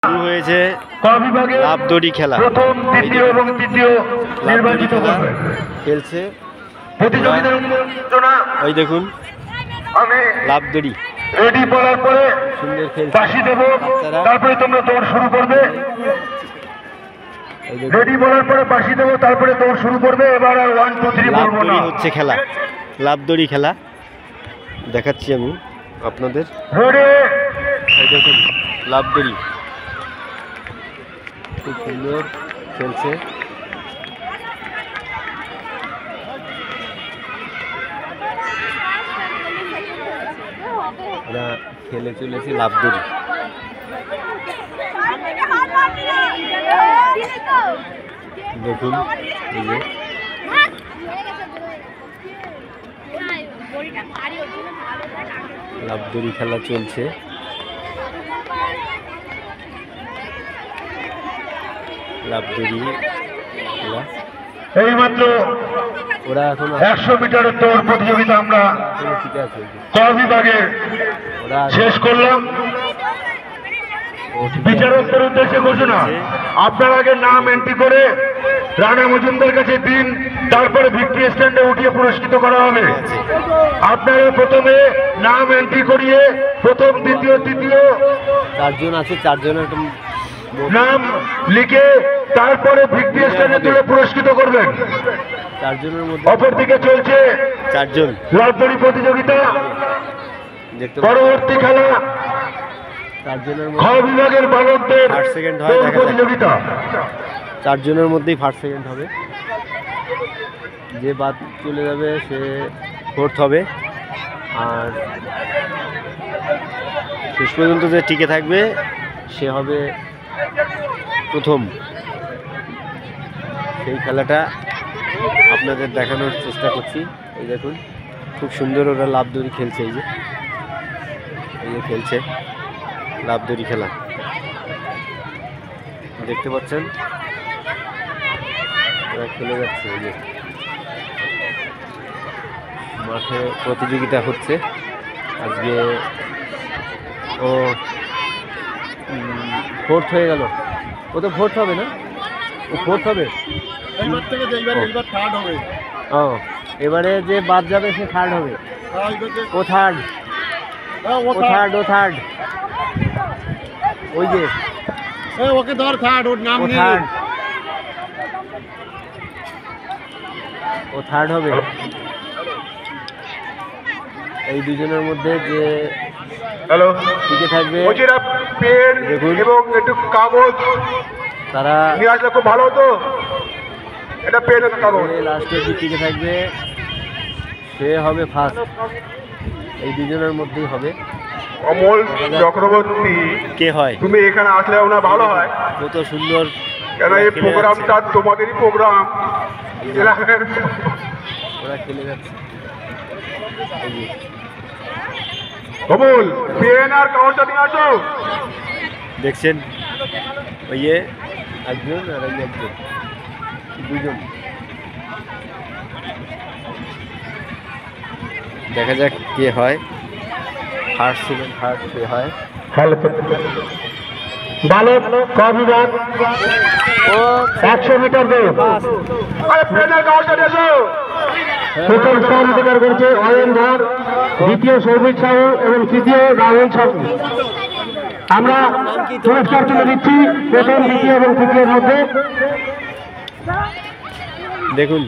শুরু হয়েছে লাভ দড়ি খেলা। প্রথম দ্বিতীয় এবং তৃতীয় নির্বাচিত হবে খেলছে প্রতিযোগিতার ওই দেখুন লাভ দড়ি রেডি বলার পরে সুন্দর খেলছে বাঁশি দেবো, বাচ্চারা। তারপরে তোমরা দৌড় শুরু করবে। এই দেখুন রেডি বলার পরে বাঁশি দেবো, তারপরে দৌড় শুরু করবে। এবার আর 1 2 3 লাভ বলবো দড়ি না। হচ্ছে খেলা, লাভ দড়ি খেলা দেখাচ্ছি আমি আপনাদের। রেডি এই দেখুন লাভ দড়ি খুব সুন্দর খেলছে। ওরা খেলে চলেছে লাভ দড়ি। দেখুন এই যে লাভ দড়ি খেলা চলছে। লাভ দড়ি খেলা এইমাত্র ওরা এখন 100 মিটারের দৌড় প্রতিযোগিতা আমরা ঠিক আছে ক বিভাগে ওরা শেষ করলাম। বিচারকদের উদ্দেশ্যে ঘোষণা, আপনার আগে নাম এন্ট্রি করে রানা মজুমদার কাছে দিন, তারপরে ভিক্টরি স্ট্যান্ডে উঠিয়ে পুরস্কৃত করা হবে। আপনারা প্রথমে নাম এন্ট্রি করিয়ে প্রথম দ্বিতীয় তৃতীয় 4 জন আছে, 4 জনের নাম লিখে তারপরে ভিক্টরি স্ট্যান্ডে তুলে পুরস্কৃত করবেন। 4 জনের মধ্যে অপরদিকে চলছে 4 জন লাভ দড়ি প্রতিযোগিতা। দেখতে পরবর্তী খেলা 4 জনের খ মধ্যে বিভাগের বালকদের ফার্স্ট সেকেন্ড হয়, দেখা যাক। প্রতিযোগিতা। 4 জনের মধ্যেই ফার্স্ট সেকেন্ড হবে, যে বাদ চলে যাবে সে ফোর্থ হবে, আর শেষ পর্যন্ত যে টিকে থাকবে সে হবে প্রথম। সেই খেলাটা আপনাদের দেখানোর চেষ্টা করছি। এই দেখুন খুব সুন্দর ওরা লাভ দড়ি খেলছে। এই যে খেলছে লাভ দড়ি খেলা দেখতে পাচ্ছেন, ওরা খেলে যাচ্ছে। এই যে মাঠে প্রতিযোগিতা হচ্ছে আজকে। ও ফোর্থ হয়ে গেল, ও তো ফোর্থ হবে না, ও ফোর্থ হবে। ও এবারে যে বাদ যাবে সে থার্ড হবে। ও থার্ড, ও থার্ড, ও থার্ড, ওই যে ওকে ধর থার্ড, ওর নাম ও থার্ড, ও থার্ড হবে। এই দুজনের মধ্যে যে হ্যালো টিকে থাকবে পেন এবং একটু কাগজ তারা নিয়ে আসলে খুব ভালো হতো। এটা পেন একটা কাগজ। লাস্টে যে টিকে থাকবে সে হবে ফার্স্ট। এই দুজনের মধ্যেই হবে। অমল চক্রবর্তী কে হয়, তুমি এখানে আসলে ওনা ভালো হয়, কত সুন্দর কেন এই প্রোগ্রামটা তোমাদেরই প্রোগ্রাম। ওরা খেলে যাচ্ছে। এই যে অমল পেন আর কাগজটা নিয়ে আসো। দেখছেন ওই যে একজন আর এই একজন, দুজন। দেখা যাক কে হয় ফার্স্ট, সেকেন্ড, থার্ড কে হয়। বালক ক বিভাগ ও 100 মিটার দৌড়। পেন আর কাগজটা নিয়ে আসো। প্রথম স্থান অধিকার করেছে অয়ন ধর, দ্বিতীয় সৌভিক সাহু এবং তৃতীয় রাহুল সাহু। আমরা পুরস্কার তুলে দিচ্ছি প্রথম দ্বিতীয় এবং তৃতীয়ের মধ্যে। দেখুন